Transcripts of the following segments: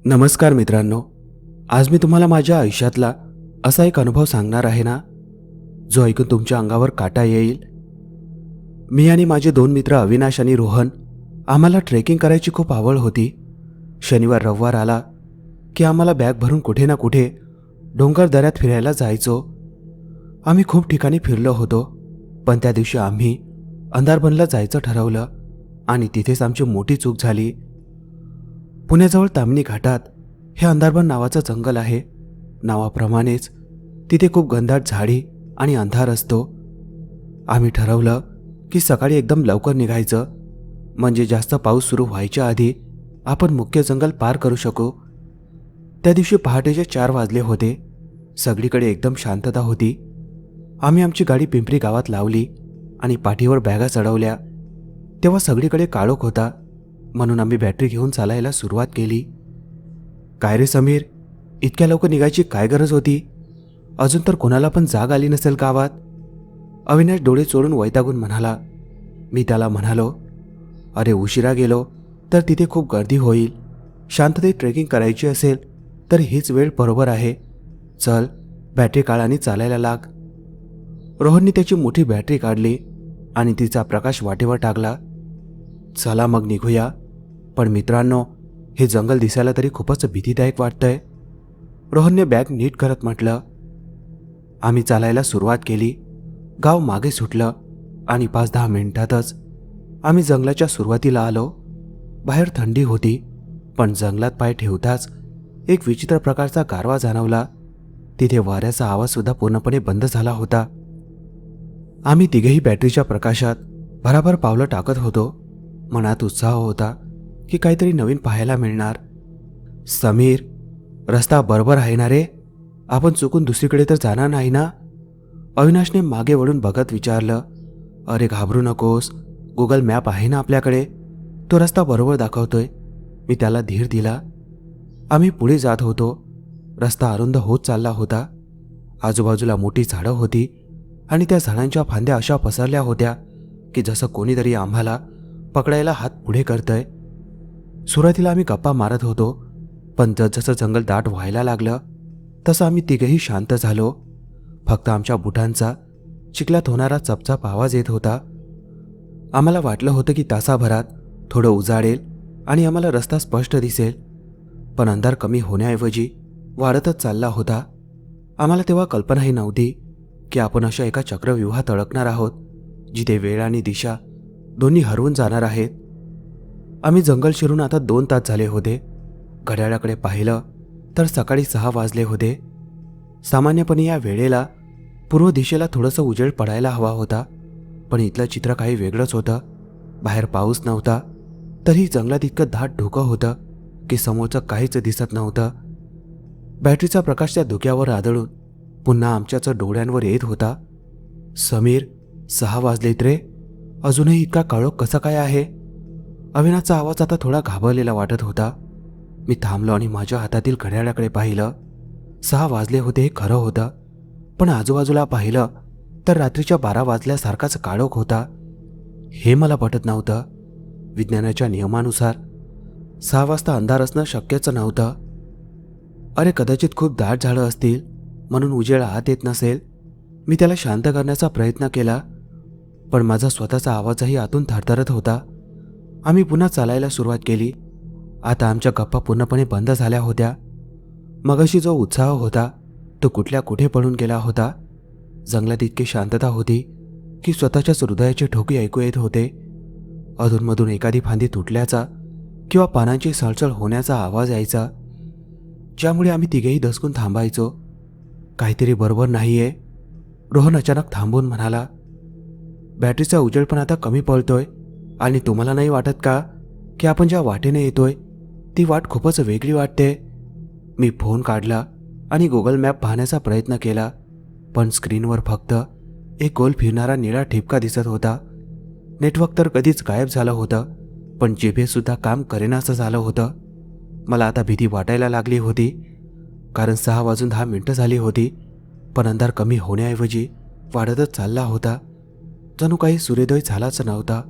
नमस्कार मित्रांनो, आज मी तुम्हाला माझ्या आयुष्यातला असा एक अनुभव सांगणार आहे ना, जो ऐकून तुमच्या अंगावर काटा येईल. मी आणि माझे 2 मित्र अविनाश आणि रोहन, आम्हाला ट्रेकिंग करायची खूप आवड होती. शनिवार रविवार आला की आम्हाला बॅग भरून कुठे ना कुठे डोंगर दऱ्यात फिरायला जायचो. आम्ही खूप ठिकाणी फिरलो होतो, पण त्या दिवशी आम्ही अंधारबनला जायचं ठरवलं आणि तिथेच आमची मोठी चूक झाली. पुण्याजवळ ताम्हिणी घाटात हे अंधारबन नावाचं जंगल आहे. नावाप्रमाणेच तिथे खूप घनदाट झाडी आणि अंधार असतो. आम्ही ठरवलं की सकाळी एकदम लवकर निघायचं, म्हणजे जास्त पाऊस सुरू व्हायच्या आधी आपण मुख्य जंगल पार करू शकू. त्या दिवशी पहाटेचे 4 वाजले होते. सगळीकडे एकदम शांतता होती. आम्ही आमची गाडी पिंपरी गावात लावली आणि पाठीवर बॅगा चढवल्या. तेव्हा सगळीकडे काळोख होता, म्हणून आम्ही बॅटरी घेऊन चालायला सुरुवात केली. काय रे समीर, इतक्या लवकर निघायची काय गरज होती? अजून तर कोणाला पण जाग आली नसेल गावात, अविनाश डोळे चोळून वैतागून म्हणाला. मी त्याला म्हणालो, अरे उशिरा गेलो तर तिथे खूप गर्दी होईल. शांततेत ट्रेकिंग करायची असेल तर हीच वेळ बरोबर आहे. चल, बॅटरी काढ आणि चालायला लाग. रोहनने त्याची मोठी बॅटरी काढली आणि तिचा प्रकाश वाटेवर टाकला. चला मग निघूया. पण मित्रांनो, हे जंगल दिसायला तरी खूपच भीतीदायक वाटतंय, रोहनने बॅग नीट करत म्हटलं. आम्ही चालायला सुरुवात केली. गाव मागे सुटलं आणि 5-10 मिनिटातच आम्ही जंगलाच्या सुरुवातीला आलो. बाहेर थंडी होती, पण जंगलात पाय ठेवताच एक विचित्र प्रकारचा गारवा जाणवला. तिथे वाऱ्याचा आवाजसुद्धा पूर्णपणे बंद झाला होता. आम्ही तिघेही बॅटरीच्या प्रकाशात भराभर पावलं टाकत होतो. मनात उत्साह होता की काहीतरी नवीन पाहायला मिळणार. समीर, रस्ता बरोबर आहे ना रे? आपण चुकून दुसरीकडे तर जाणार नाही ना? अविनाशने मागे वळून बघत विचारलं. अरे घाबरू नकोस, गुगल मॅप आहे ना आपल्याकडे, तो रस्ता बरोबर दाखवतोय, मी त्याला धीर दिला. आम्ही पुढे जात होतो. रस्ता अरुंद होत चालला होता. आजूबाजूला मोठी झाडं होती आणि त्या झाडांच्या फांद्या अशा पसरल्या होत्या की जसं कोणीतरी आम्हाला पकडायला हात पुढे करतंय. सुरुवातीला आम्ही गप्पा मारत होतो, पण जसजसं जंगल दाट व्हायला लागलं तसं आम्ही तिघेही शांत झालो. फक्त आमच्या बुटांचा चिखलात होणारा चपचाप आवाज येत होता. आम्हाला वाटलं होतं की तासाभरात थोडं उजाडेल आणि आम्हाला रस्ता स्पष्ट दिसेल, पण अंधार कमी होण्याऐवजी वाढतच चालला होता. आम्हाला तेव्हा कल्पनाही नव्हती की आपण अशा एका चक्रव्यूहात अडकणार आहोत, जिथे वेळ आणि दिशा दोन्ही हरवून जाणार आहेत. आम्ही जंगल शिरून आता 2 तास झाले होते. घड्याळाकडे पाहिलं तर सकाळी 6 वाजले होते. सामान्यपणे या वेळेला पूर्व दिशेला थोडंसं उजेड पडायला हवा होता, पण इथलं चित्र काही वेगळंच होतं. बाहेर पाऊस नव्हता, तरी जंगलात इतकं दाट धुकं होतं की समोरचं काहीच दिसत नव्हतं. बॅटरीचा प्रकाश त्या धुक्यावर आदळून पुन्हा आमच्याच डोळ्यांवर येत होता. समीर, 6 वाजलेत रे, अजूनही इतका काळोख कसा काय आहे? अविनाशचा आवाज आता थोडा घाबरलेला वाटत होता. मी थांबलो आणि माझ्या हातातील घड्याळाकडे पाहिलं. 6 वाजले होते हे खरं होतं, पण आजूबाजूला पाहिलं तर रात्रीच्या 12 वाजल्यासारखाच काळोख होता. हे मला पटत नव्हतं. विज्ञानाच्या नियमानुसार 6 वाजता अंधार असणं शक्यच नव्हतं. अरे कदाचित खूप दाट झाडं असतील म्हणून उजेड आत येत नसेल. मी त्याला शांत करण्याचा प्रयत्न केला, पण माझा स्वतःचा आवाजही आतून थरथरत होता. आम्ही पुन्हा चालायला सुरुवात केली. आता आमच्या गप्पा पूर्णपणे बंद झाल्या होत्या. मगाशी जो उत्साह होता तो कुठल्या कुठे पळून गेला होता. जंगलात इतकी शांतता होती की स्वतःच्याच हृदयाचे ठोके ऐकू येत होते. अधूनमधून एखादी फांदी तुटल्याचा किंवा पानांची सळसळ होण्याचा आवाज यायचा, ज्यामुळे आम्ही तिघेही दचकून थांबायचो. काहीतरी बरोबर नाहीये, रोहन अचानक थांबून म्हणाला. बॅटरीचा उजेड पण आता कमी पडतोय आणि तुम्हाला नाही वाटत का की आपण ज्या वाटेने येतोय ती वाट खूपच वेगळी वाटते? मी फोन काढला आणि गुगल मॅप पाहण्याचा प्रयत्न केला, पण स्क्रीनवर फक्त एक गोल फिरणारा निळा ठिपका दिसत होता. नेटवर्क तर कधीच गायब झालं होतं, पण जीपीएस सुद्धा काम करेनासं झालं होतं. मला आता भीती वाटायला लागली होती. कारण 6:10 झाली होती, पण अंधार कमी होण्याऐवजी वाढतच चालला होता. जणू काही सूर्योदय झालाच नव्हता.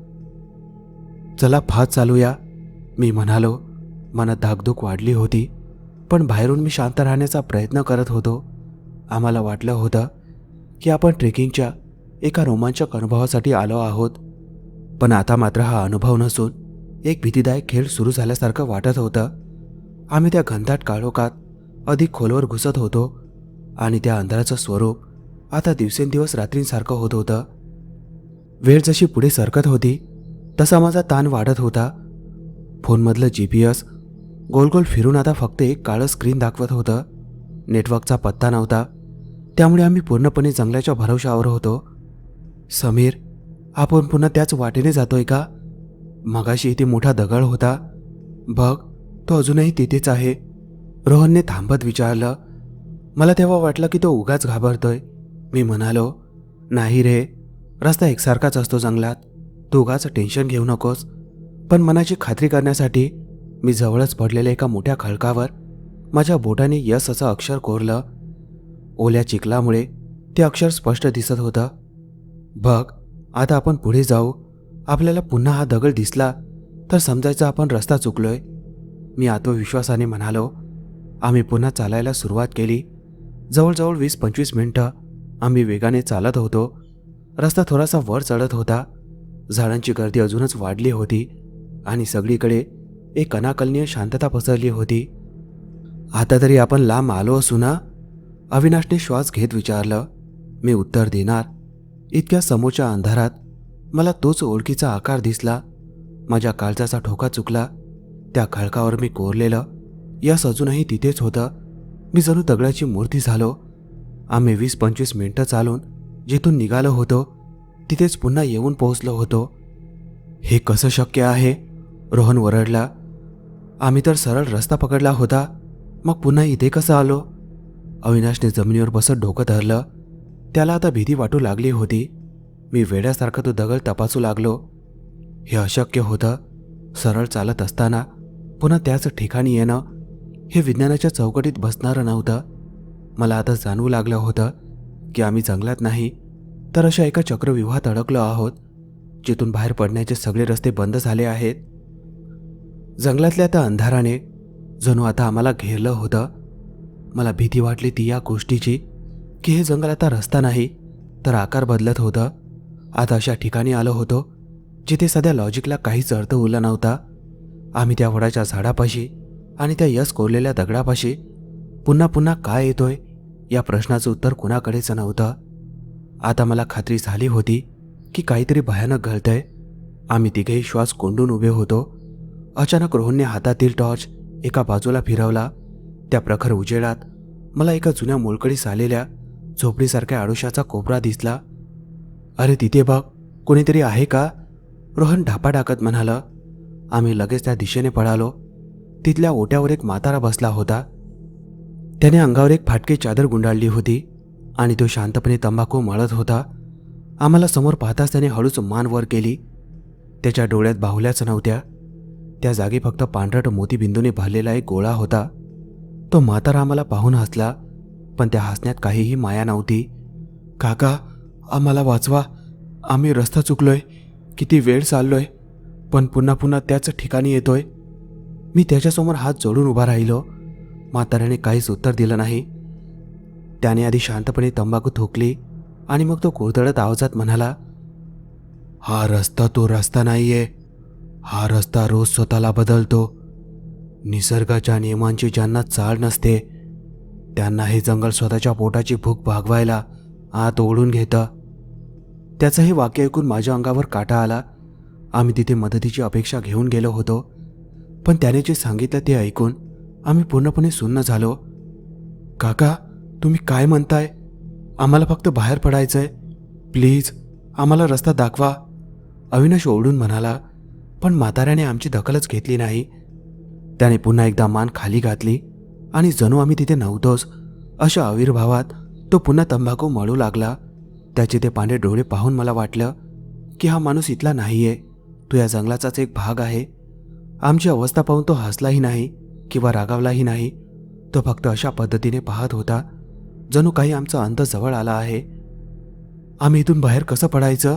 चला फास्ट चालूया, मी म्हणालो. मनात धाकधूक वाढली होती, पण बाहेरून मी शांत राहण्याचा प्रयत्न करत होतो. आम्हाला वाटलं होतं की आपण ट्रेकिंगच्या एका रोमांचक अनुभवासाठी आलो आहोत, पण आता मात्र हा अनुभव नसून एक भीतीदायक खेळ सुरू झाल्यासारखं वाटत होतं. आम्ही त्या घनदाट काळोखात अधिक खोलवर घुसत होतो आणि त्या अंधाराचं स्वरूप आता दिवसेंदिवस रात्रींसारखं होत होतं. वेळ जशी पुढे सरकत होती तसा माझा ताण वाढत होता. फोनमधलं GPS गोल गोल फिरून आता फक्त एक काळं स्क्रीन दाखवत होतं. नेटवर्कचा पत्ता नव्हता, त्यामुळे आम्ही पूर्णपणे जंगलाच्या भरवशावर होतो. समीर, आपण पुन्हा त्याच वाटेने जातोय का? मगाशी इथे मोठा दगड होता, बघ तो अजूनही तिथेच आहे, रोहनने थांबत विचारलं. मला तेव्हा वाटलं की तो उगाच घाबरतोय. मी म्हणालो, नाही रे, रस्ता एकसारखाच असतो जंगलात, तू उगाच टेन्शन घेऊ नकोस. पण मनाची खात्री करण्यासाठी मी जवळच पडलेल्या एका मोठ्या खडकावर माझ्या बोटाने यस असं अक्षर कोरलं. ओल्या चिखलामुळे ते अक्षर स्पष्ट दिसत होतं. बघ, आता आपण पुढे जाऊ. आपल्याला पुन्हा हा दगड दिसला तर समजायचं आपण रस्ता चुकलोय, मी आत्मविश्वासाने म्हणालो. आम्ही पुन्हा चालायला सुरुवात केली. जवळजवळ 20-25 मिनिटं आम्ही वेगाने चालत होतो. रस्ता थोडासा वर चढत होता. झाडांची गर्दी अजूनच वाढली होती आणि सगळीकडे एक अनाकलनीय शांतता पसरली होती. आता तरी आपण लांब आलो असू ना? अविनाशने श्वास घेत विचारलं. मी उत्तर देणार इतक्या समोरच्या अंधारात मला तोच ओळखीचा आकार दिसला. माझ्या काळजाचा ठोका चुकला. त्या खडकावर मी कोरलेलं यस अजूनही तिथेच होतं. मी जणू दगडाची मूर्ती झालो. आम्ही 20-25 मिनिटं चालून जिथून निघालो होतो तिथेच पुन्हा येऊन पोहोचलो होतो. हे कसं शक्य आहे? रोहन ओरडला. आम्ही तर सरळ रस्ता पकडला होता, मग पुन्हा इथे कसं आलो? अविनाशने जमिनीवर बसत डोकं धरलं. त्याला आता भीती वाटू लागली होती. मी वेड्यासारखा तो दगड तपासू लागलो. हे अशक्य होतं. सरळ चालत असताना पुन्हा त्याच ठिकाणी येणं हे विज्ञानाच्या चौकटीत बसणारं नव्हतं. मला आता जाणवू लागलं होतं की आम्ही जंगलात नाही तर अशा एका चक्रव्यूहात अडकलो आहोत, जिथून बाहेर पडण्याचे सगळे रस्ते बंद झाले आहेत. जंगलातल्या त्या अंधाराने जणू आता आम्हाला घेरलं होतं. मला भीती वाटली ती या गोष्टीची की हे जंगल आता रस्ता नाही तर आकार बदलत होतं. आता अशा ठिकाणी आलो होतो जिथे सध्या लॉजिकला काहीच अर्थ उरला नव्हता. आम्ही त्या वडाच्या झाडापाशी आणि त्या यस कोरलेल्या दगडापाशी पुन्हा पुन्हा काय येतोय या प्रश्नाचं उत्तर कुणाकडेच नव्हतं. आता मला खात्री झाली होती की काहीतरी भयानक घडतंय. आम्ही तिघेही श्वास कोंडून उभे होतो. अचानक रोहनने हातातील टॉर्च एका बाजूला फिरवला. त्या प्रखर उजेडात मला एका जुन्या मोलकडीस आलेल्या झोपडीसारख्या आडोशाचा कोपरा दिसला. अरे तिथे बघ, कोणीतरी आहे का? रोहन ढापा टाकत म्हणाला. आम्ही लगेच त्या दिशेने पळालो. तिथल्या ओट्यावर एक म्हातारा बसला होता. त्याने अंगावर एक फाटकी चादर गुंडाळली होती आणि तो शांतपणे तंबाखू मळत होता. आम्हाला समोर पाहताच त्याने हळूच मान वर केली. त्याच्या डोळ्यात बाहुल्याच नव्हत्या. त्या जागी फक्त पांढरट मोतीबिंदूने भरलेला एक गोळा होता. तो म्हातारा आम्हाला पाहून हसला, पण त्या हसण्यात काहीही माया नव्हती. काका, आम्हाला वाचवा, आम्ही रस्ता चुकलोय, किती वेळ चाललोय, पण पुन्हा पुन्हा त्याच ठिकाणी येतोय. मी त्याच्यासमोर हात जोडून उभा राहिलो. म्हाताऱ्याने काहीच उत्तर दिलं नाही. त्याने आधी शांतपणे तंबाखू थुंकली आणि मग तो कुरतडत आवाजात म्हणाला, हा रस्ता तो रस्ता नाहीये. हा रस्ता रोज स्वतःला बदलतो. निसर्गाच्या नियमांची ज्यांना चाल नसते त्यांना हे जंगल स्वतःच्या पोटाची भूक भागवायला आत ओढून घेतं. त्याचं हे वाक्य ऐकून माझ्या अंगावर काटा आला. आम्ही तिथे मदतीची अपेक्षा घेऊन गेलो होतो, पण त्याने जे सांगितलं ते ऐकून आम्ही पूर्णपणे सुन्न झालो. काका, तुम्ही काय म्हणताय? आम्हाला फक्त बाहेर पडायचंय, प्लीज आम्हाला रस्ता दाखवा, अविनाश ओरडून म्हणाला. पण म्हाताऱ्याने आमची दखलच घेतली नाही. त्याने पुन्हा एकदा मान खाली घातली आणि जणू आम्ही तिथे नव्हतोच अशा आविर्भावात तो पुन्हा तंबाखू मळू लागला. त्याचे ते पांढरे डोळे पाहून मला वाटलं की हा माणूस इथला नाहीये, तो या जंगलाचाच एक भाग आहे. आमची अवस्था पाहून तो हसलाही नाही किंवा रागावलाही नाही. तो फक्त अशा पद्धतीने पाहत होता जणू काही आमचा अंत जवळ आला आहे. आम्ही इथून बाहेर कसं पडायचं,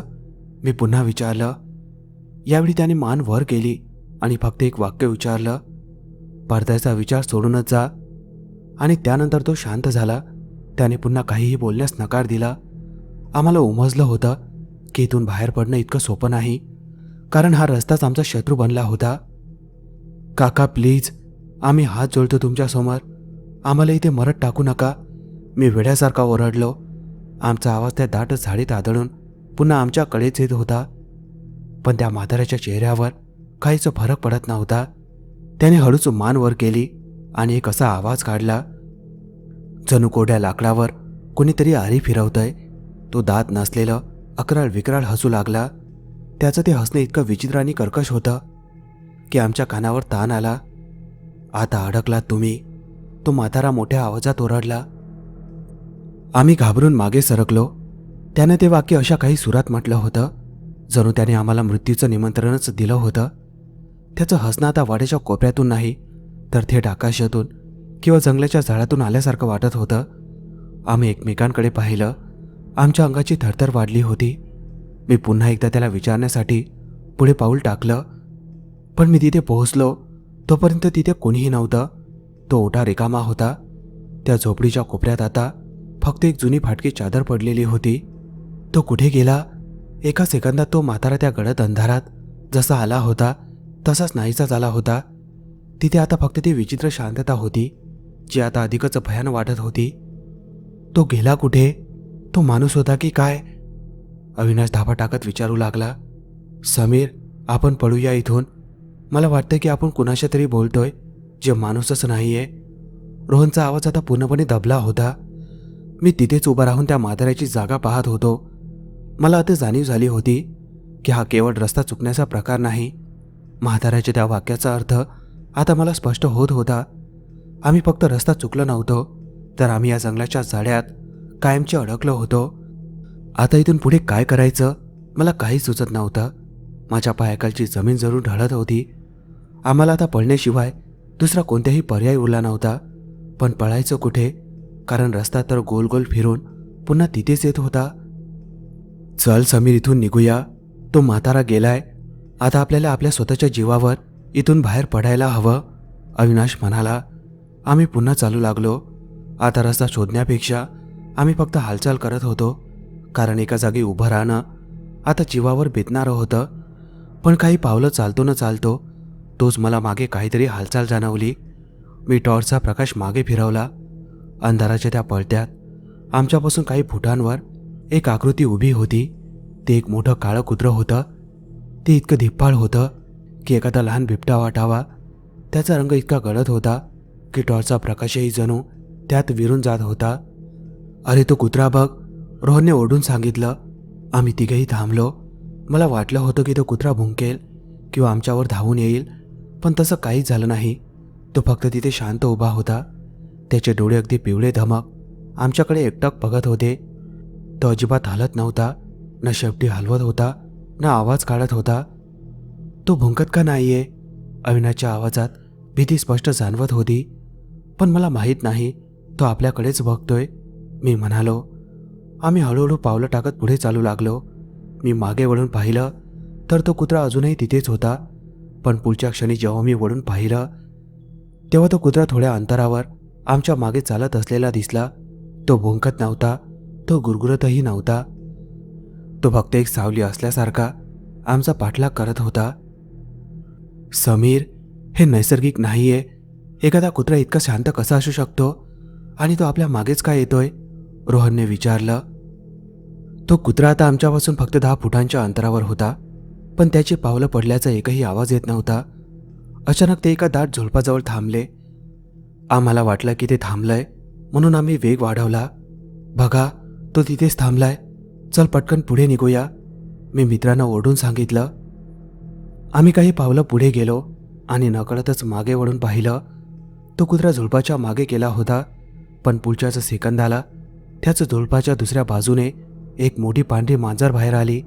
मी पुन्हा विचारलं. यावेळी त्याने मान वर केली आणि फक्त एक वाक्य विचारलं, परतायचा विचार सोडूनच जा. आणि त्यानंतर तो शांत झाला. त्याने पुन्हा काहीही बोलण्यास नकार दिला. आम्हाला उमजलं होतं की इथून बाहेर पडणं इतकं सोपं नाही, कारण हा रस्ताच आमचा शत्रू बनला होता. काका प्लीज, आम्ही हात जोडतो तुमच्यासमोर, आम्हाला इथे मरत टाकू नका, मी वेड्यासारखा ओरडलो. आमचा आवाज त्या दाट झाडीत आदळून पुन्हा आमच्याकडेच येत होता. पण त्या म्हाताऱ्याच्या चेहऱ्यावर काहीच फरक पडत नव्हता. त्याने हळूच मान वर केली आणि एक असा आवाज काढला जणू कोड्या लाकडावर कोणीतरी आरी फिरवतंय. तो दात नसलेलं अकराळ विक्राळ हसू लागला. त्याचं ते हसणं इतकं विचित्र आणि कर्कश होतं की आमच्या कानावर ताण आला. आता अडकलात तुम्ही, तो म्हातारा मोठ्या आवाजात ओरडला. आम्ही घाबरून मागे सरकलो. त्याने ते वाक्य अशा काही सुरात म्हटलं होतं जणू त्याने आम्हाला मृत्यूचं निमंत्रणच दिलं होतं. त्याचं हसणं आता वाड्याच्या कोपऱ्यातून नाही तर थेट आकाशातून किंवा जंगलाच्या झाडातून आल्यासारखं वाटत होतं. आम्ही एकमेकांकडे पाहिलं. आमच्या अंगाची थरथर वाढली होती. मी पुन्हा एकदा त्याला विचारण्यासाठी पुढे पाऊल टाकलं, पण मी तिथे पोहोचलो तोपर्यंत तिथे कोणीही नव्हतं. तो ओटा रिकामा होता. त्या झोपडीच्या कोपऱ्यात आता फक्त एक जुनी फाटकी चादर पडलेली होती. तो कुठे गेला? एका सेकंदात तो म्हातारा त्या गडद अंधारात जसा आला होता तसाच नाहीसा झाला होता. तिथे आता फक्त ती विचित्र शांतता होती जी आता अधिकच भयान वाटत होती. तो गेला कुठे? तो माणूस होता की काय? अविनाश धाबा टाकत विचारू लागला. समीर, आपण पळूया इथून. मला वाटतं की आपण कुणाशी तरी बोलतोय जे माणूसच नाहीये. रोहनचा आवाज आता पूर्णपणे दबला होता. मी तिथेच उभा राहून त्या म्हाताऱ्याची जागा पाहत होतो. मला आता जाणीव झाली होती की हा केवळ रस्ता चुकण्याचा प्रकार नाही. म्हाताऱ्याच्या त्या वाक्याचा अर्थ आता मला स्पष्ट होत होता. आम्ही फक्त रस्ता चुकलो नव्हतो, तर आम्ही या जंगलाच्या जाड्यात कायमचे अडकलो होतो. आता इथून पुढे काय करायचं मला काही सुचत नव्हतं. माझ्या पायाखालची जमीन जरूर ढळत होती. आम्हाला आता पळण्याशिवाय दुसरा कोणताही पर्याय उरला नव्हता. पण पळायचं कुठे? कारण रस्ता तर गोल गोल फिरून पुन्हा तिथेच येत होता. चल समीर, इथून निघूया. तो म्हातारा गेलाय. आता आपल्याला आपल्या स्वतःच्या जीवावर इथून बाहेर पडायला हवं, अविनाश म्हणाला. आम्ही पुन्हा चालू लागलो. आता रस्ता शोधण्यापेक्षा आम्ही फक्त हालचाल करत होतो, कारण एका जागी उभं राहणं आता जीवावर बेतणारं होतं. पण काही पावलं चालतो न चालतो तोच मला मागे काहीतरी हालचाल जाणवली. मी टॉर्चचा प्रकाश मागे फिरवला. अंधाराच्या त्या पळत्यात आमच्यापासून काही फुटांवर एक आकृती उभी होती. ते एक मोठं काळं कुत्रं होतं. ते इतकं धिप्पाळ होतं की एखादा लहान बिबटा वाटावा. त्याचा रंग इतका गडद होता की टॉर्चचा प्रकाशही जणू त्यात विरून जात होता. अरे तो कुत्रा बघ, रोहनने ओरडून सांगितलं. आम्ही तिघेही थांबलो. मला वाटलं होतं की तो कुत्रा भुंकेल किंवा आमच्यावर धावून येईल, पण तसं काहीच झालं नाही. तो फक्त तिथे शांत उभा होता. त्याचे डोळे अगदी पिवळे धमक आमच्याकडे एकटक बघत होते. तो अजिबात हलत नव्हता, न शेपटी हलवत होता, न आवाज काढत होता. तो भुंकत का नाहीये? अविनाशच्या आवाजात भीती स्पष्ट जाणवत होती. पण मला माहीत नाही तो आपल्याकडेच बघतोय, मी म्हणालो. आम्ही हळूहळू पावलं टाकत पुढे चालू लागलो. मी मागे वळून पाहिलं तर तो कुत्रा अजूनही तिथेच होता. पण पुढच्या क्षणी जेव्हा मी वळून पाहिलं तेव्हा तो कुत्रा थोड्या अंतरावर आमच्या मागे चालत असलेला दिसला. तो भुंकत नव्हता, तो गुरगुरतही नव्हता. तो फक्त एक सावली असल्यासारखा आमचा पाठलाग करत होता. समीर, हे नैसर्गिक नाहीये. एखादा कुत्रा इतका शांत कसा असू शकतो आणि तो आपल्या मागेच काय येतोय? रोहनने विचारलं. तो कुत्रा आता आमच्यापासून फक्त 10 फुटांच्या अंतरावर होता, पण त्याची पावलं पडल्याचा एकही आवाज येत नव्हता. अचानक ते एका दाट झुडपाजवळ थांबले. आम्हाला वाटलं की ते थांबलंय, म्हणून आम्ही वेग वाढवला. बघा, तो तिथेच थांबलाय. चल पटकन पुढे निघूया, मी मित्रांना ओरडून सांगितलं. आम्ही काही पावलं पुढे गेलो आणि नकळतच मागे वळून पाहिलं. तो कुत्रा झुडपाच्या मागे गेला होता, पण पुढच्याच सेकंदाला त्याच झुडपाच्या दुसऱ्या बाजूने एक मोठी पांढरी मांजर बाहेर आली.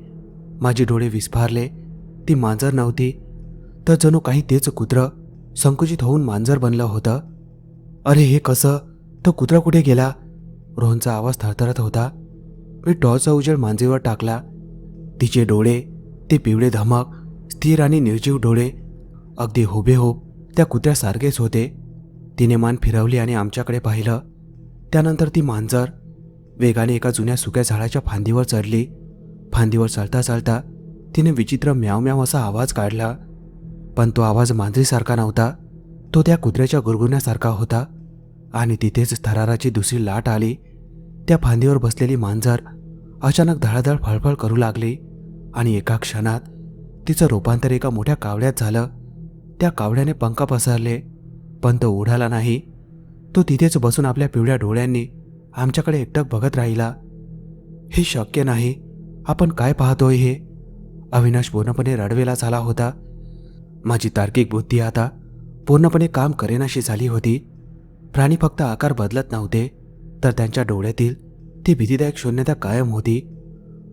माझे डोळे विस्फारले. ती मांजर नव्हती, तर जणू काही तेच कुत्रं संकुचित होऊन मांजर बनलं होतं. अरे हे कसं? तो कुत्रा कुठे गेला? रोहनचा आवाज थरथरत होता. मी टॉर्चचा उजेड मांजरीवर टाकला. तिचे डोळे, ते पिवळे धमक, स्थिर आणि निर्जीव डोळे, अगदी हुबेहूब त्या कुत्र्यासारखेच होते. तिने मान फिरवली आणि आमच्याकडे पाहिलं. त्यानंतर ती मांजर वेगाने एका जुन्या सुक्या झाडाच्या फांदीवर चढली. फांदीवर चढता चढता तिने विचित्र म्याव म्याव असा आवाज काढला. पण तो आवाज मांजरीसारखा नव्हता. तो त्या कुत्र्याच्या गुरगुरण्यासारखा होता. आणि तिथेच थराराची दुसरी लाट आली. त्या फांदीवर बसलेली मांजर अचानक धडाधड फळफळ करू लागली आणि एका क्षणात तिचं रूपांतर एका मोठ्या कावळ्यात झालं. त्या कावळ्याने पंख पसरले, पण तो उडाला नाही. तो तिथेच बसून आपल्या पिवळ्या डोळ्यांनी आमच्याकडे एकटक बघत राहिला. हे शक्य नाही. आपण काय पाहतोय हे? अविनाश पूर्णपणे रडवेला झाला होता. माझी तार्किक बुद्धी आता पूर्णपणे काम करेनाशी झाली होती. प्राणी फक्त आकार बदलत नव्हते, तर त्यांच्या डोळ्यातील ती भीतीदायक शून्यता कायम होती.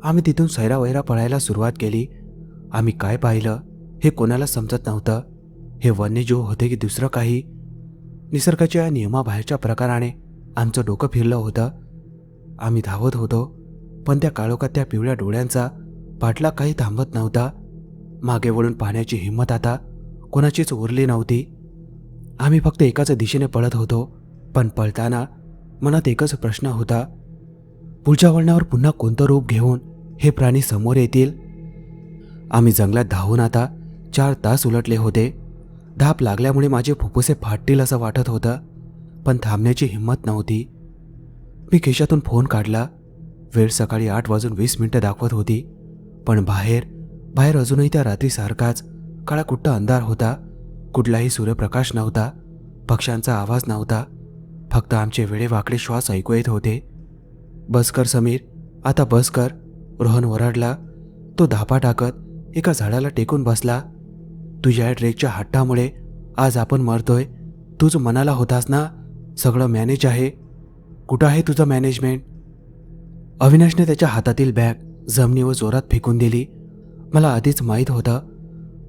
आम्ही तिथून सैरावैरा पळायला सुरुवात केली. आम्ही काय पाहिलं हे कोणाला समजत नव्हतं. हे वन्यजीव होते की दुसरं काही? निसर्गाच्या या नियमाबाहेरच्या प्रकाराने आमचं डोकं फिरलं होतं. आम्ही धावत होतो, पण त्या काळोखात त्या पिवळ्या डोळ्यांचा पाठलाग काही थांबत नव्हता. मागे वळून पाहण्याची हिंमत आता कोणाचीच उरली नव्हती. आम्ही फक्त एकाच दिशेने पळत होतो, पण पळताना मनात एकच प्रश्न होता. पुढच्या वळणावर पुन्हा कोणतं रूप घेऊन हे प्राणी समोर येतील? आम्ही जंगलात धावून आता 4 तास उलटले होते. धाप लागल्यामुळे माझे फुफ्फुसे फाटतील असं वाटत होतं, पण थांबण्याची हिंमत नव्हती. मी खिशातून फोन काढला. वेळ सकाळी 8:20 दाखवत होती, पण बाहेर अजूनही त्या रात्रीसारखाच काळाकुट्ट अंधार होता. कुठलाही सूर्यप्रकाश नव्हता, पक्ष्यांचा आवाज नव्हता. फक्त आमचे वेडेवाकडे श्वास ऐकू येत होते. बस कर समीर, आता बस कर, रोहन ओरडला. तो धापा टाकत एका झाडाला टेकून बसला. तुझ्या ट्रेकच्या हट्टामुळे आज आपण मरतोय. तूच म्हणाला होतास ना सगळं मॅनेज आहे. कुठं आहे तुझं मॅनेजमेंट? अविनाशने त्याच्या हातातील बॅग जमिनीवर जोरात फेकून दिली. मला आधीच माहीत होतं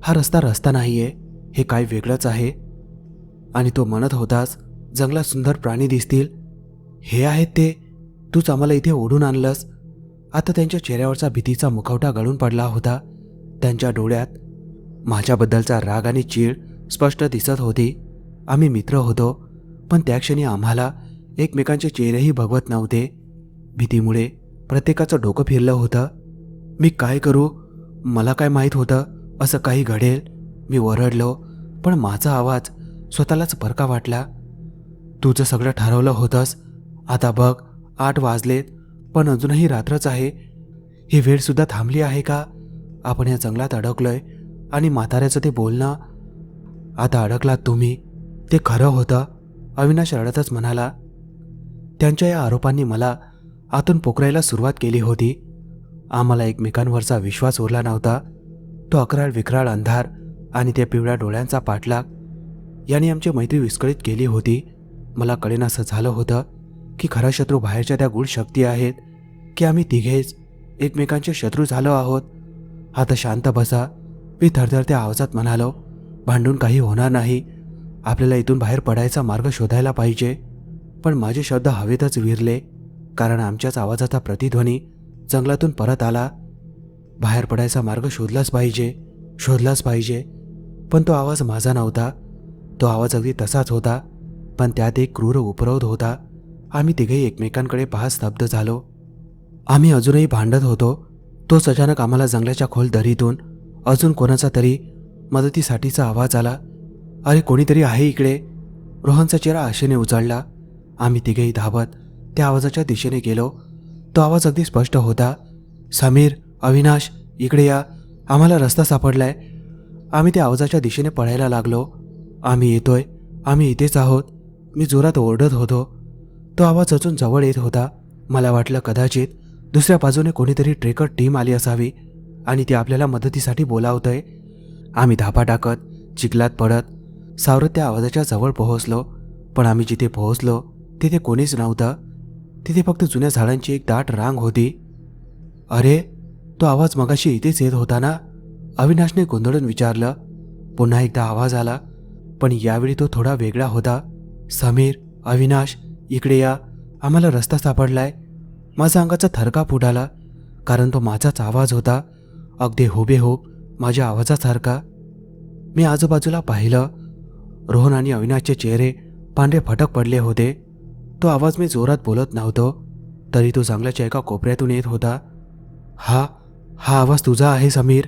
हा रस्ता नाहीये, हे काय वेगळंच आहे. आणि तो म्हणत होतास जंगलात सुंदर प्राणी दिसतील. हे आहेत ते? तूच आम्हाला इथे ओढून आणलंस. आता त्यांच्या चेहऱ्यावरचा भीतीचा मुखवटा गळून पडला होता. त्यांच्या डोळ्यात माझ्याबद्दलचा राग आणि चीड स्पष्ट दिसत होती. आम्ही मित्र होतो, पण त्या क्षणी आम्हाला एकमेकांचे चेहरेही बघवत नव्हते. भीतीमुळे प्रत्येकाचं डोकं फिरलं होतं. मी काय करू? मला काय माहीत होतं असं काही घडेल? मी ओरडलो, पण माझा आवाज स्वतःलाच परका वाटला. तुझं सगळं ठरवलं होतंस. आता बघ 8 वाजलेत, पण अजूनही रात्रच आहे. ही वेळसुद्धा थांबली आहे का? आपण या जंगलात अडकलोय आणि म्हाताऱ्याचं ते बोलणं. आता अडकलात तुम्ही, ते खरं होतं, अविनाश रडतच म्हणाला. त्यांच्या या आरोपांनी मला आतून पोखरायला सुरुवात केली होती. आम्हाला एकमेकांवरचा विश्वास उरला नव्हता. तो अकराळ विक्राळ अंधार आणि त्या पिवळ्या डोळ्यांचा पाठलाग यांनी आमची मैत्री विस्कळीत केली होती. मला कळेनासं झालं होतं की खरा शत्रू बाहेरच्या त्या गूढ शक्ती आहेत, की आम्ही तिघेच एकमेकांचे शत्रू झालो आहोत. आता शांत बसा, मी थरथरत्या आवाजात म्हणालो. भांडून काही होणार नाही. आपल्याला इथून बाहेर पडायचा मार्ग शोधायला पाहिजे. पण माझे शब्द हवेतच विरले, कारण आमच्याच आवाजाचा प्रतिध्वनी जंगलातून परत आला. बाहेर पडायचा मार्ग शोधलाच पाहिजे. पण तो आवाज माझा नव्हता. तो आवाज अगदी तसाच होता, पण त्यात एक क्रूर उपरोध होता. आम्ही तिघेही एकमेकांकडे पाहत स्तब्ध झालो. आम्ही अजूनही भांडत होतो. तोच अचानक आम्हाला जंगलाच्या खोल दरीतून अजून कोणाचा तरी मदतीसाठीचा आवाज आला. अरे कोणीतरी आहे इकडे. रोहनचा चेहरा आशेने उजळला. आम्ही तिघेही धावत त्या आवाजाच्या दिशेने गेलो. तो आवाज अगदी स्पष्ट होता. समीर, अविनाश, इकडे या, आम्हाला रस्ता सापडलाय. आम्ही त्या आवाजाच्या दिशेने पळायला लागलो. आम्ही येतोय, आम्ही इथेच आहोत, मी जोरात ओरडत होतो. तो आवाज अजून जवळ येत होता. मला वाटलं कदाचित दुसऱ्या बाजूने कोणीतरी ट्रेकर टीम आली असावी आणि ती आपल्याला मदतीसाठी बोलावतंय. आम्ही धापा टाकत चिखलात पडत सावरत त्या आवाजाच्या जवळ पोहोचलो. पण आम्ही जिथे पोहोचलो तिथे कोणीच नव्हतं. तिथे फक्त जुन्या झाडांची एक दाट रांग होती. अरे, तो आवाज मगाशी इथेच येत होता ना? अविनाशने गोंधळून विचारलं. पुन्हा एकदा आवाज आला, पण यावेळी तो थोडा वेगळा होता. समीर, अविनाश, इकडे या, आम्हाला रस्ता सापडलाय. माझा अंगाचा थरकाप उडाला, कारण तो माझाच आवाज होता, अगदी हुबेहूब माझ्या आवाजासारखा. मी आजूबाजूला पाहिलं. रोहन आणि अविनाशचे चेहरे पांढरे फटक पडले होते. तो आवाज मी जोरात बोलत नव्हतो, तरी तो जंगलाच्या एका कोपऱ्यातून येत होता. हा हा आवाज तुझा आहे समीर,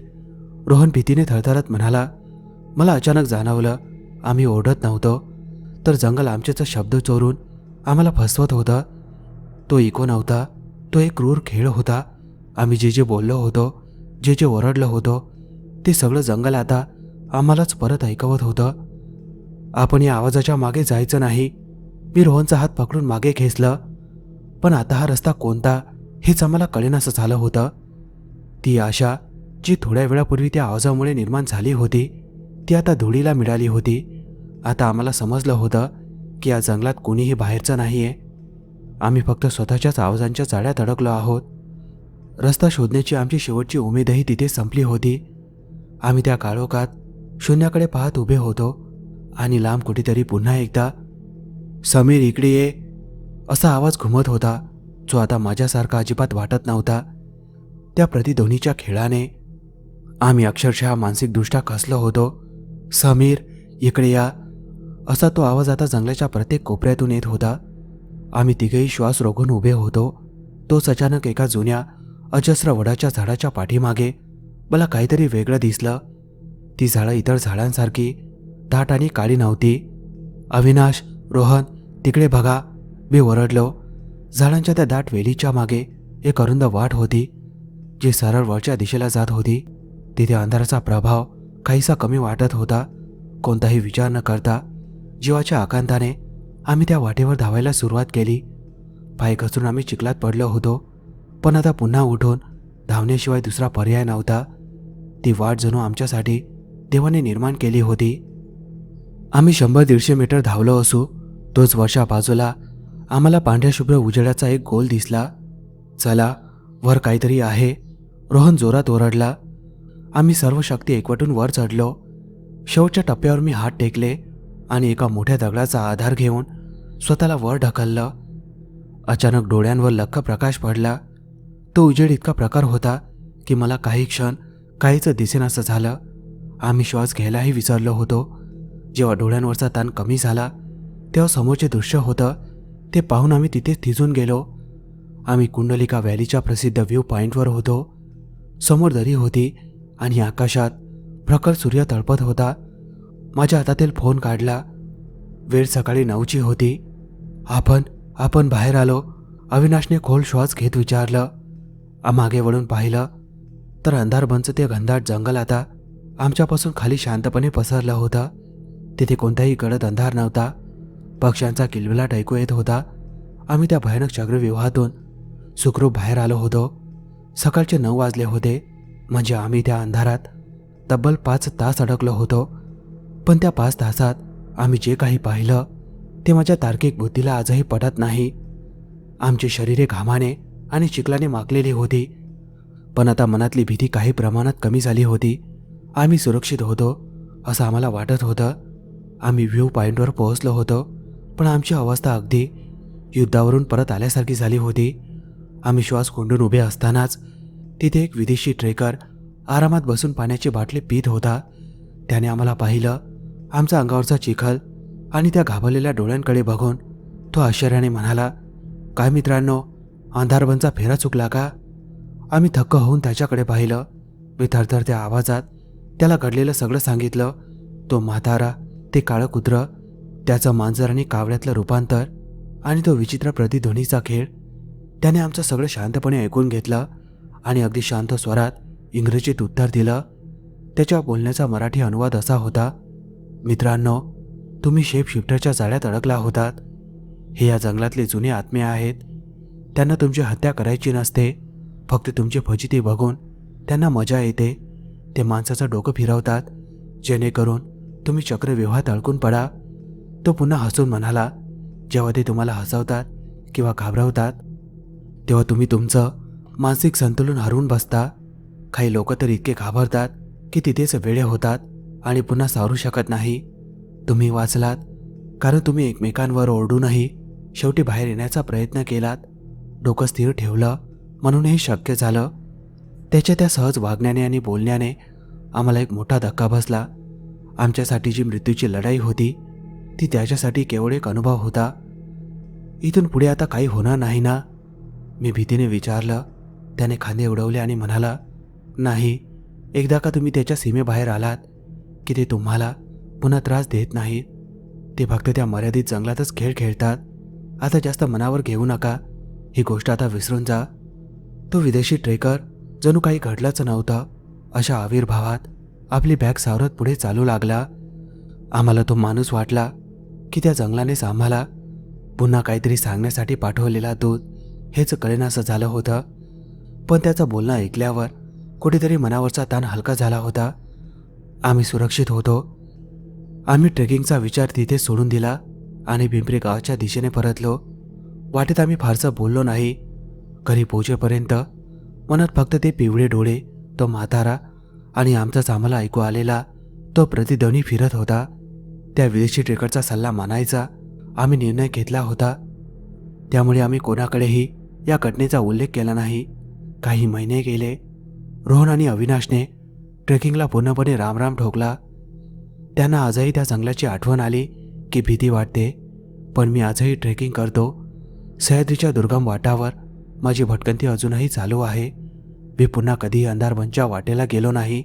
रोहन भीतीने थरथरत म्हणाला. मला अचानक जाणवलं, आम्ही ओरडत नव्हतो, तर जंगल आमचेच शब्द चोरून आम्हाला फसवत होतं. तो इको नव्हता, तो एक क्रूर खेळ होता. आम्ही जे जे बोललो होतो, जे जे ओरडलो होतो, ते सगळं जंगल आता आम्हालाच परत ऐकवत होतं. आपण या आवाजाच्या मागे जायचं नाही. मी रोहनचा हात पकडून मागे खेचलं, पण आता हा रस्ता कोणता हेच आम्हाला कळेनासं झालं होतं. ती आशा जी थोड्या वेळापूर्वी त्या आवाजामुळे निर्माण झाली होती, ती आता धुळीला मिळाली होती. आता आम्हाला समजलं होतं की या जंगलात कोणीही बाहेरचं नाहीये. आम्ही फक्त स्वतःच्याच आवाजांच्या जाळ्यात अडकलो आहोत. रस्ता शोधण्याची आमची शेवटची उमेदही तिथे संपली होती. आम्ही त्या काळोखात शून्याकडे पाहत उभे होतो आणि लांब कुठेतरी पुन्हा एकदा समीर इकडे ये असा आवाज घुमत होता, जो आता माझ्यासारखा अजिबात वाटत नव्हता. त्या प्रतिध्वनीच्या खेळाने आम्ही अक्षरशः मानसिकदृष्ट्या खचलो होतो. समीर इकडे या असा तो आवाज आता जंगलाच्या प्रत्येक कोपऱ्यातून येत होता. आम्ही तिघेही श्वास रोखून उभे होतो. तोच अचानक एका जुन्या अजस्र वडाच्या झाडाच्या पाठीमागे मला काहीतरी वेगळं दिसलं. ती झाडं इतर झाडांसारखी दाट आणि काळी नव्हती. अविनाश, रोहन, तिकडे बघा, मी ओरडलो. झाडांच्या त्या दाट वेलीच्या मागे एक अरुंद वाट होती, जी सरळ वरच्या दिशेला जात होती. तिथे अंधाराचा प्रभाव काहीसा कमी वाटत होता. कोणताही विचार न करता जीवाच्या आकांताने आम्ही त्या वाटेवर धावायला सुरुवात केली. पाय घसरून आम्ही चिखलात पडलो होतो, पण आता पुन्हा उठून धावण्याशिवाय दुसरा पर्याय नव्हता. ती वाट जणू आमच्यासाठी देवाने निर्माण केली होती. आम्ही 100-150 मीटर धावलो असू, तोच वरच्या बाजूला आम्हाला पांढऱ्या शुभ्र उजेडाचा एक गोल दिसला. चला, वर काहीतरी आहे, रोहन जोरात ओरडला. आम्ही सर्व शक्ती एकवटून वर चढलो. शेवटच्या टप्प्यावर मी हात टेकले आणि एका मोठ्या दगडाचा आधार घेऊन स्वतःला वर ढकललं. अचानक डोळ्यांवर लख्ख प्रकाश पडला. तो उजेड इतका प्रखर होता की मला काही क्षण काहीच दिसेनासं झालं. आम्ही श्वास घ्यायलाही विसरलो होतो. जेव्हा डोळ्यांवरचा ताण कमी झाला, तेव्हा समोरचे दृश्य होतं ते पाहून आम्ही तिथेच थिजून गेलो. आम्ही कुंडलिका व्हॅलीच्या प्रसिद्ध व्ह्यू पॉईंटवर होतो. समोर दरी होती आणि आकाशात प्रखर सूर्य तळपत होता. माझ्या हातातील फोन काढला. वेळ सकाळी 9ची होती. आपण बाहेर आलो, अविनाशने खोल श्वास घेत विचारलं. मागे वळून पाहिलं तर अंधारबंच ते घनदाट जंगल आता आमच्यापासून खाली शांतपणे पसरलं होतं. तिथे कोणताही गडद अंधार नव्हता. पक्ष्यांचा किलबिलाट ऐकू येत होता. आम्ही त्या भयानक चक्रव्यूहातून सुखरूप बाहेर आलो होतो. सकाळचे 9 वाजले होते. म्हणजे आम्ही त्या अंधारात तब्बल 5 तास अडकलो होतो. पण त्या 5 तासात आम्ही जे काही पाहिलं ते माझ्या तार्किक बुद्धीला आजही पटत नाही. आमची शरीरे घामाने आणि चिखलाने माखलेली होती, पण आता मनातली भीती काही प्रमाणात कमी झाली होती. आम्ही सुरक्षित होतो असं आम्हाला वाटत होतं. आम्ही व्ह्यू पॉईंटवर पोहोचलो होतो, पण आमची अवस्था अगदी युद्धावरून परत आल्यासारखी झाली होती. आम्ही श्वास कोंडून उभे असतानाच तिथे एक विदेशी ट्रेकर आरामात बसून पाण्याची बाटली पीत होता. त्याने आम्हाला पाहिलं. आमचा अंगावरचा चिखल आणि त्या घाबरलेल्या डोळ्यांकडे बघून तो आश्चर्याने म्हणाला, काय मित्रांनो, अंधारबनचा फेरा चुकला का? आम्ही थक्क होऊन त्याच्याकडे पाहिलं. मी थरथरत्या आवाजात त्याला घडलेलं सगळं सांगितलं. तो म्हातारा, ते काळं कुत्रं, त्याचं मांजर आणि कावळ्यातलं रूपांतर आणि तो विचित्र प्रतिध्वनीचा खेळ. त्याने आमचं सगळं शांतपणे ऐकून घेतलं आणि अगदी शांत स्वरात इंग्रजीत उत्तर दिलं. त्याच्या बोलण्याचा मराठी अनुवाद असा होता, मित्रांनो, तुम्ही शेप शिफ्टरच्या जाळ्यात अडकला होतात. हे या जंगलातले जुने आत्मे आहेत. त्यांना तुमची हत्या करायची नसते, फक्त तुमची फजिती बघून त्यांना मजा येते. ते माणसाचं डोकं फिरवतात जेणेकरून तुम्ही चक्रव्यूहात अडकून पडा. तो पुन्हा हसून म्हणाला, जेव्हा ते तुम्हाला हसवतात किंवा घाबरवतात तेव्हा तुम्ही तुमचं मानसिक संतुलन हरवून बसता. काही लोक तर इतके घाबरतात की तिथेच वेडे होतात आणि पुन्हा सावरू शकत नाही. तुम्ही वाचलात, कारण तुम्ही एकमेकांवर ओरडूनही शेवटी बाहेर येण्याचा प्रयत्न केलात. डोकं स्थिर ठेवलं म्हणून हे शक्य झालं. त्याच्या त्या सहज वागण्याने आणि बोलण्याने आम्हाला एक मोठा धक्का बसला. आमच्यासाठी जी मृत्यूची लढाई होती ती त्याच्यासाठी केवळ एक अनुभव होता. इथून पुढे आता काही होणार नाही ना, मी भीतीने विचारलं. त्याने खांदे उडवले आणि म्हणाला, नाही, एकदा का तुम्ही त्याच्या सीमेबाहेर आलात की ते तुम्हाला पुन्हा त्रास देत नाहीत. ते फक्त त्या मर्यादित जंगलातच खेळ खेळतात. आता जास्त मनावर घेऊ नका, ही गोष्ट आता विसरून जा. तो विदेशी ट्रेकर जणू काही घडलंच नव्हतं अशा आविर्भावात आपली बॅग सावरत पुढे चालू लागला. आम्हाला तो माणूस वाटला की त्या जंगलानेच आम्हाला पुन्हा काहीतरी सांगण्यासाठी पाठवलेला दूत हेच कळेनासं झालं होतं. पण त्याचं बोलणं ऐकल्यावर कुठेतरी मनावरचा ताण हलका झाला होता. आम्ही सुरक्षित होतो. आम्ही ट्रेकिंगचा विचार तिथे सोडून दिला आणि पिंपरी गावाच्या दिशेने परतलो. वाटेत आम्ही फारसं बोललो नाही. घरी पोहोचेपर्यंत मनात फक्त ते पिवळे डोळे, तो म्हातारा आणि आमचाच आम्हाला ऐकू आलेला तो प्रतिध्वनी फिरत होता. त्या विदेशी ट्रेकरचा सल्ला मानायचा आम्ही निर्णय घेतला होता. त्यामुळे आम्ही कोणाकडेही या घटनेचा उल्लेख केला नाही. काही महिने गेले. रोहन आणि अविनाशने ट्रेकिंगला पूर्णपणे रामराम ठोकला. त्यांना आजही त्या जंगलाची आठवण आली की भीती वाटते. पण मी आजही ट्रेकिंग करतो. सह्याद्रीच्या दुर्गम वाटावर माझी भटकंती अजूनही चालू आहे. मी पुन्हा कधीही अंधारबनच्या वाटेला गेलो नाही.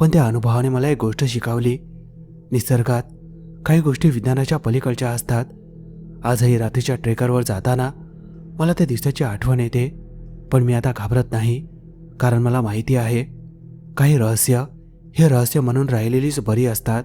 पण त्या अनुभवाने मला एक गोष्ट शिकवली. निसर्गात काही गोष्टी विज्ञानाच्या पलीकडच्या असतात. आजही रात्रीच्या ट्रेकरवर जाताना मला त्या दिवसाची आठवण येते. पण मी आता घाबरत नाही, कारण मला माहिती आहे काही रहस्य हे रहस्य म्हणून राहिलेलीच बरी असतात.